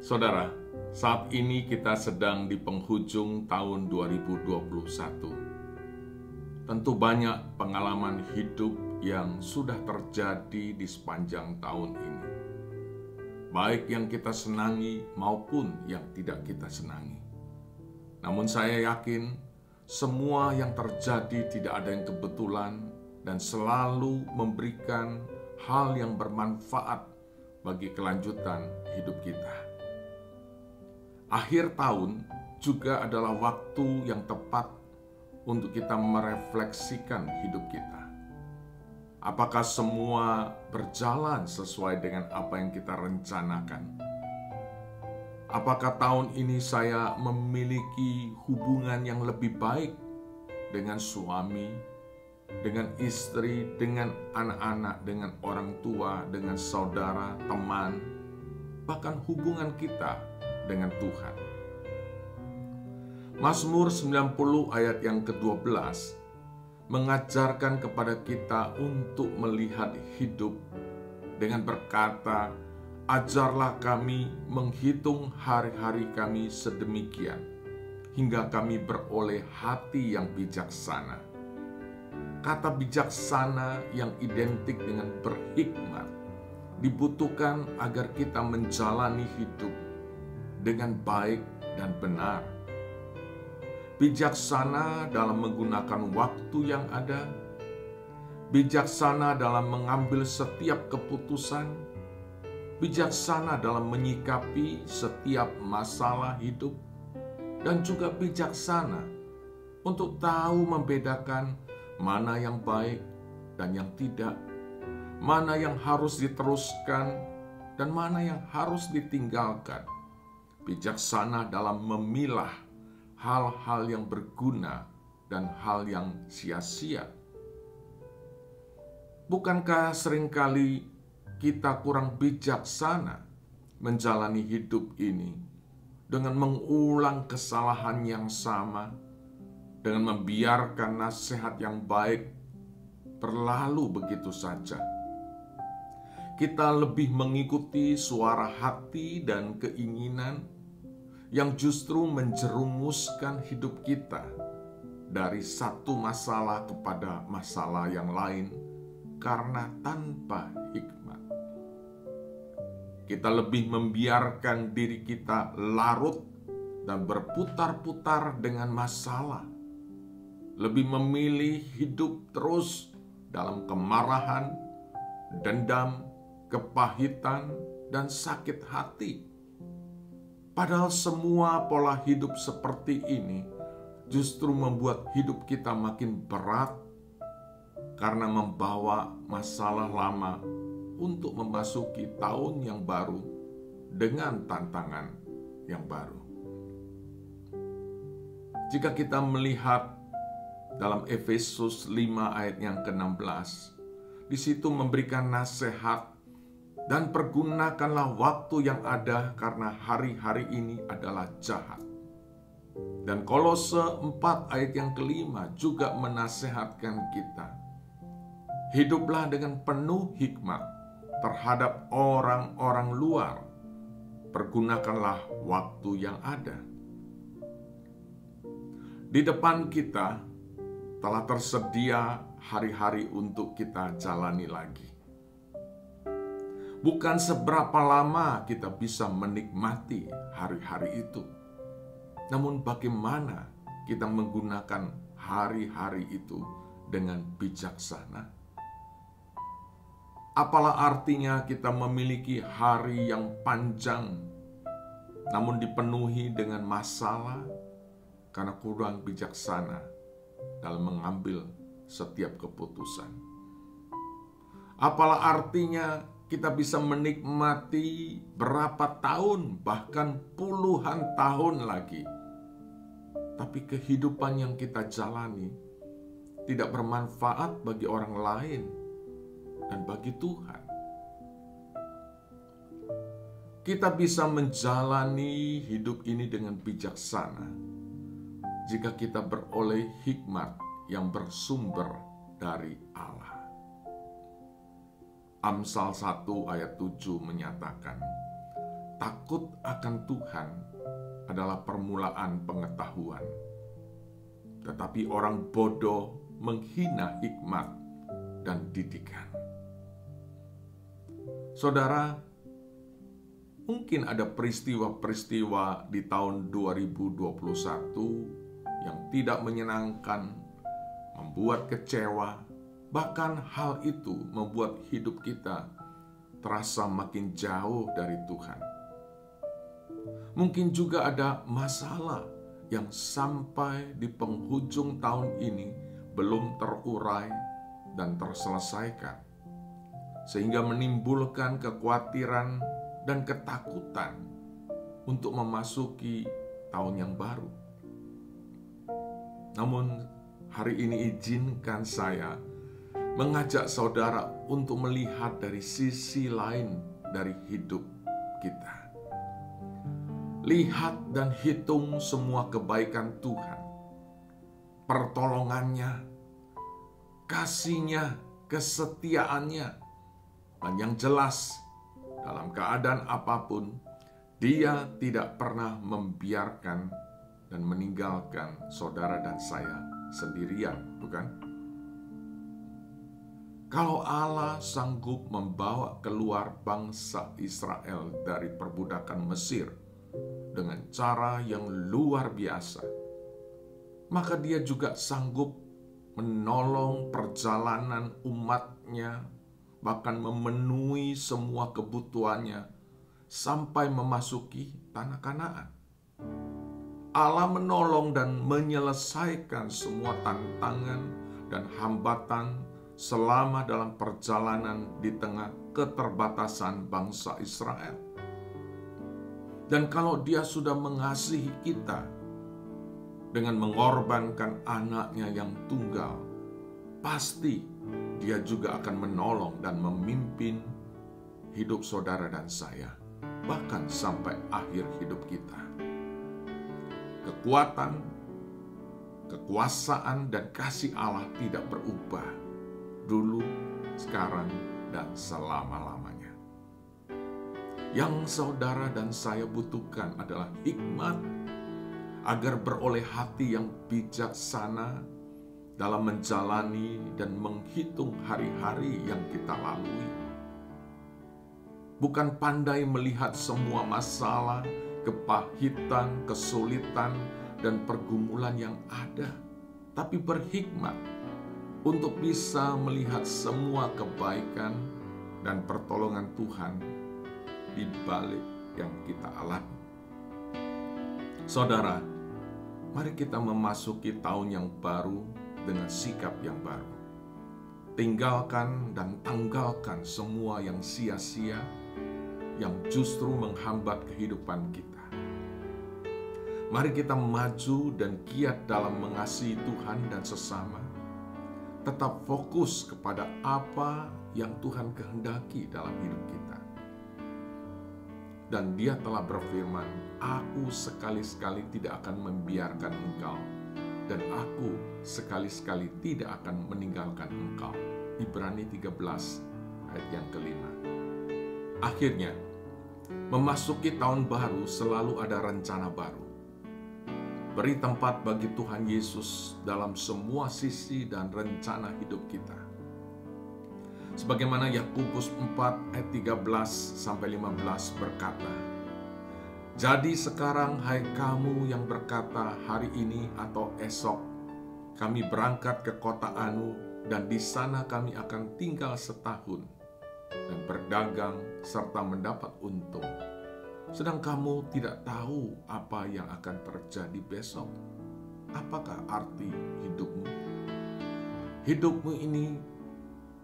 Saudara, saat ini kita sedang di penghujung tahun 2021. Tentu banyak pengalaman hidup yang sudah terjadi di sepanjang tahun ini. Baik yang kita senangi maupun yang tidak kita senangi. Namun saya yakin semua yang terjadi tidak ada yang kebetulan dan selalu memberikan hal yang bermanfaat bagi kelanjutan hidup kita. Akhir tahun juga adalah waktu yang tepat untuk kita merefleksikan hidup kita. Apakah semua berjalan sesuai dengan apa yang kita rencanakan? Apakah tahun ini saya memiliki hubungan yang lebih baik dengan suami, dengan istri, dengan anak-anak, dengan orang tua, dengan saudara, teman, bahkan hubungan kita dengan Tuhan. Mazmur 90 ayat yang ke-12 mengajarkan kepada kita untuk melihat hidup dengan berkata, "Ajarlah kami menghitung hari-hari kami sedemikian, hingga kami beroleh hati yang bijaksana." Kata bijaksana yang identik dengan berhikmat dibutuhkan agar kita menjalani hidup dengan baik dan benar. Bijaksana dalam menggunakan waktu yang ada, bijaksana dalam mengambil setiap keputusan, bijaksana dalam menyikapi setiap masalah hidup, dan juga bijaksana untuk tahu membedakan mana yang baik dan yang tidak, mana yang harus diteruskan dan mana yang harus ditinggalkan. Bijaksana dalam memilah hal-hal yang berguna dan hal yang sia-sia. Bukankah seringkali kita kurang bijaksana menjalani hidup ini dengan mengulang kesalahan yang sama, dengan membiarkan nasihat yang baik berlalu begitu saja? Kita lebih mengikuti suara hati dan keinginan yang justru menjerumuskan hidup kita dari satu masalah kepada masalah yang lain karena tanpa hikmat. Kita lebih membiarkan diri kita larut dan berputar-putar dengan masalah, lebih memilih hidup terus dalam kemarahan, dendam, kepahitan, dan sakit hati. Padahal semua pola hidup seperti ini justru membuat hidup kita makin berat karena membawa masalah lama untuk memasuki tahun yang baru dengan tantangan yang baru. Jika kita melihat dalam Efesus 5 ayat yang ke-16, di situ memberikan nasihat, "Dan pergunakanlah waktu yang ada karena hari-hari ini adalah jahat." Dan Kolose 4 ayat yang ke-5 juga menasehatkan kita, "Hiduplah dengan penuh hikmat terhadap orang-orang luar. Pergunakanlah waktu yang ada." Di depan kita telah tersedia hari-hari untuk kita jalani lagi. Bukan seberapa lama kita bisa menikmati hari-hari itu, namun bagaimana kita menggunakan hari-hari itu dengan bijaksana. Apalah artinya kita memiliki hari yang panjang, namun dipenuhi dengan masalah karena kurang bijaksana dalam mengambil setiap keputusan. Apalah artinya kita bisa menikmati berapa tahun, bahkan puluhan tahun lagi, tapi kehidupan yang kita jalani tidak bermanfaat bagi orang lain dan bagi Tuhan. Kita bisa menjalani hidup ini dengan bijaksana jika kita beroleh hikmat yang bersumber dari Allah. Amsal 1 ayat 7 menyatakan, takut akan Tuhan adalah permulaan pengetahuan. Tetapi orang bodoh menghina hikmat dan didikan. Saudara, mungkin ada peristiwa-peristiwa di tahun 2021 yang tidak menyenangkan, membuat kecewa, bahkan hal itu membuat hidup kita terasa makin jauh dari Tuhan. Mungkin juga ada masalah yang sampai di penghujung tahun ini belum terurai dan terselesaikan, sehingga menimbulkan kekhawatiran dan ketakutan untuk memasuki tahun yang baru. Namun, hari ini izinkan saya mengajak saudara untuk melihat dari sisi lain dari hidup kita. Lihat dan hitung semua kebaikan Tuhan, pertolongannya, kasih-Nya, kesetiaannya, dan yang jelas dalam keadaan apapun, Dia tidak pernah membiarkan dan meninggalkan saudara dan saya sendirian, bukan? Kalau Allah sanggup membawa keluar bangsa Israel dari perbudakan Mesir dengan cara yang luar biasa, maka Dia juga sanggup menolong perjalanan umat-Nya, bahkan memenuhi semua kebutuhannya sampai memasuki tanah Kanaan. Allah menolong dan menyelesaikan semua tantangan dan hambatan selama dalam perjalanan di tengah keterbatasan bangsa Israel. Dan kalau Dia sudah mengasihi kita dengan mengorbankan anaknya yang tunggal, pasti Dia juga akan menolong dan memimpin hidup saudara dan saya, bahkan sampai akhir hidup kita. Kekuatan, kekuasaan, dan kasih Allah tidak berubah dulu, sekarang, dan selama-lamanya. Yang saudara dan saya butuhkan adalah hikmat agar beroleh hati yang bijaksana dalam menjalani dan menghitung hari-hari yang kita lalui. Bukan pandai melihat semua masalah, kepahitan, kesulitan, dan pergumulan yang ada, tapi berhikmat untuk bisa melihat semua kebaikan dan pertolongan Tuhan di balik yang kita alami. Saudara, mari kita memasuki tahun yang baru dengan sikap yang baru. Tinggalkan dan tanggalkan semua yang sia-sia, yang justru menghambat kehidupan kita. Mari kita maju dan giat dalam mengasihi Tuhan dan sesama. Tetap fokus kepada apa yang Tuhan kehendaki dalam hidup kita. Dan Dia telah berfirman, "Aku sekali-sekali tidak akan membiarkan engkau, dan aku sekali-sekali tidak akan meninggalkan engkau." Ibrani 13 ayat yang kelima. Akhirnya, memasuki tahun baru selalu ada rencana baru. Beri tempat bagi Tuhan Yesus dalam semua sisi dan rencana hidup kita. Sebagaimana Yakobus 4 ayat 13-15 berkata, "Jadi sekarang hai kamu yang berkata hari ini atau esok, kami berangkat ke kota Anu dan di sana kami akan tinggal setahun dan berdagang serta mendapat untung. Sedang kamu tidak tahu apa yang akan terjadi besok. Apakah arti hidupmu? Hidupmu ini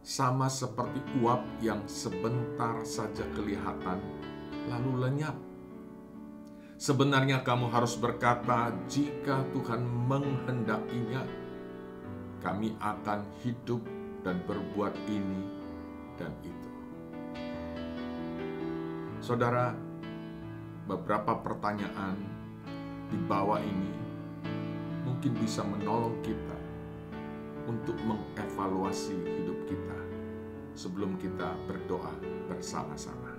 sama seperti uap yang sebentar saja kelihatan, lalu lenyap. Sebenarnya kamu harus berkata, jika Tuhan menghendakinya, kami akan hidup dan berbuat ini dan itu." Saudara, beberapa pertanyaan di bawah ini mungkin bisa menolong kita untuk mengevaluasi hidup kita sebelum kita berdoa bersama-sama.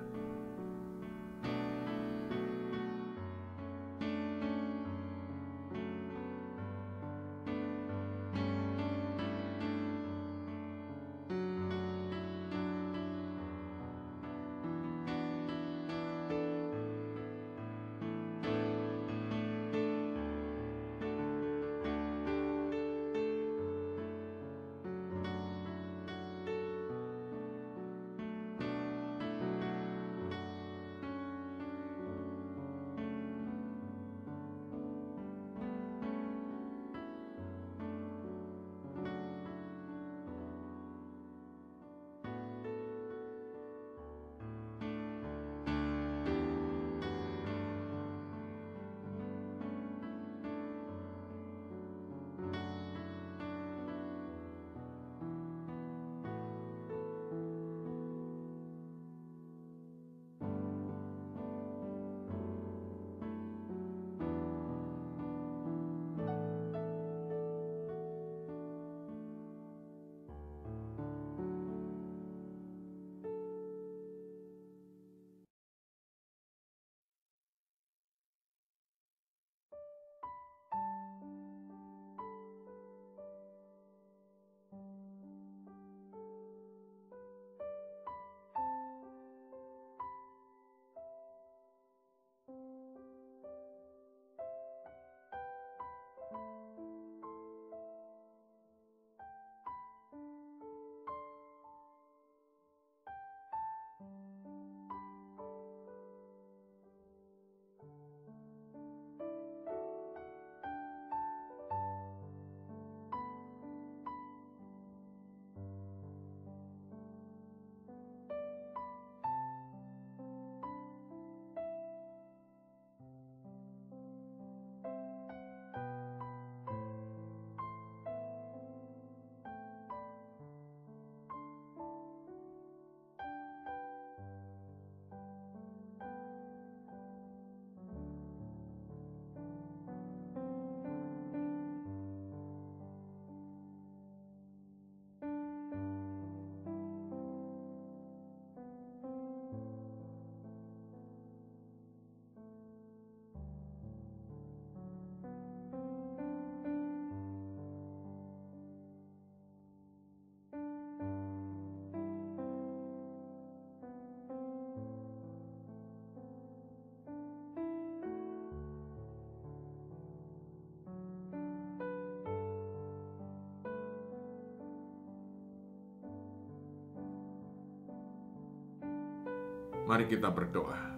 Mari kita berdoa.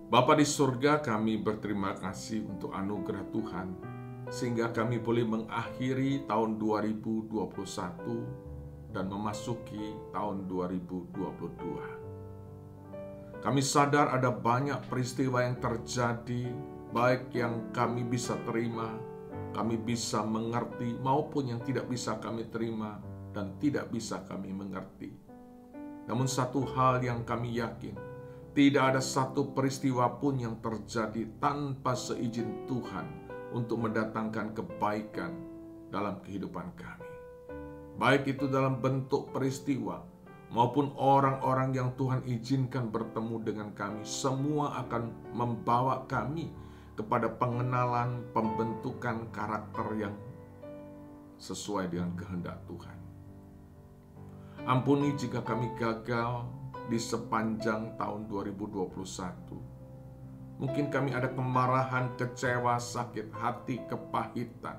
Bapa di surga, kami berterima kasih untuk anugerah Tuhan, sehingga kami boleh mengakhiri tahun 2021 dan memasuki tahun 2022. Kami sadar ada banyak peristiwa yang terjadi, baik yang kami bisa terima, kami bisa mengerti, maupun yang tidak bisa kami terima dan tidak bisa kami mengerti. Namun satu hal yang kami yakin, tidak ada satu peristiwa pun yang terjadi tanpa seizin Tuhan untuk mendatangkan kebaikan dalam kehidupan kami. Baik itu dalam bentuk peristiwa, maupun orang-orang yang Tuhan izinkan bertemu dengan kami, semua akan membawa kami kepada pengenalan, pembentukan karakter yang sesuai dengan kehendak Tuhan. Ampuni jika kami gagal di sepanjang tahun 2021. Mungkin kami ada kemarahan, kecewa, sakit hati, kepahitan.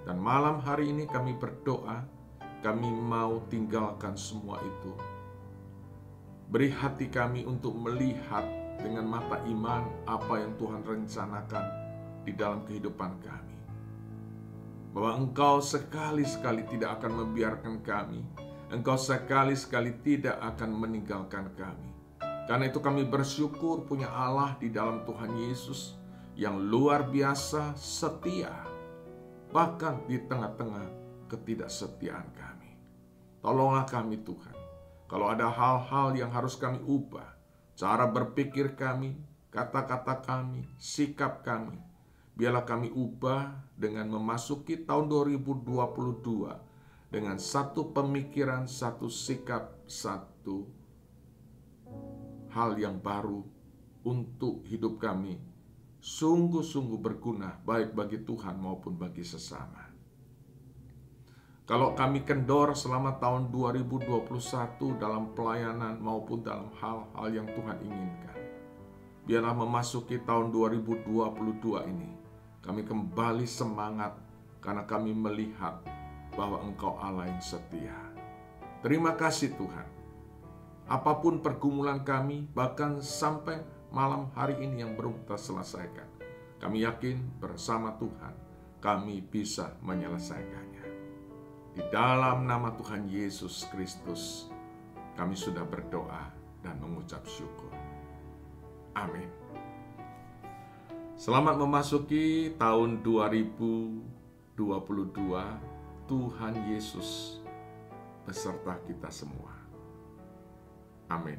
Dan malam hari ini kami berdoa, kami mau tinggalkan semua itu. Beri hati kami untuk melihat dengan mata iman apa yang Tuhan rencanakan di dalam kehidupan kami. Bahwa Engkau sekali-sekali tidak akan membiarkan kami. Engkau sekali-sekali tidak akan meninggalkan kami. Karena itu kami bersyukur punya Allah di dalam Tuhan Yesus yang luar biasa setia, bahkan di tengah-tengah ketidaksetiaan kami. Tolonglah kami Tuhan, kalau ada hal-hal yang harus kami ubah, cara berpikir kami, kata-kata kami, sikap kami, biarlah kami ubah dengan memasuki tahun 2022 dengan satu pemikiran, satu sikap, satu hal yang baru untuk hidup kami, sungguh-sungguh berguna baik bagi Tuhan maupun bagi sesama. Kalau kami kendor selama tahun 2021 dalam pelayanan maupun dalam hal-hal yang Tuhan inginkan, biarlah memasuki tahun 2022 ini, kami kembali semangat karena kami melihat bahwa Engkau Allah yang setia. Terima kasih Tuhan. Apapun pergumulan kami, bahkan sampai malam hari ini yang belum terselesaikan, kami yakin bersama Tuhan kami bisa menyelesaikannya. Di dalam nama Tuhan Yesus Kristus, kami sudah berdoa dan mengucap syukur. Amin. Selamat memasuki tahun 2022. Tuhan Yesus beserta kita semua. Amin.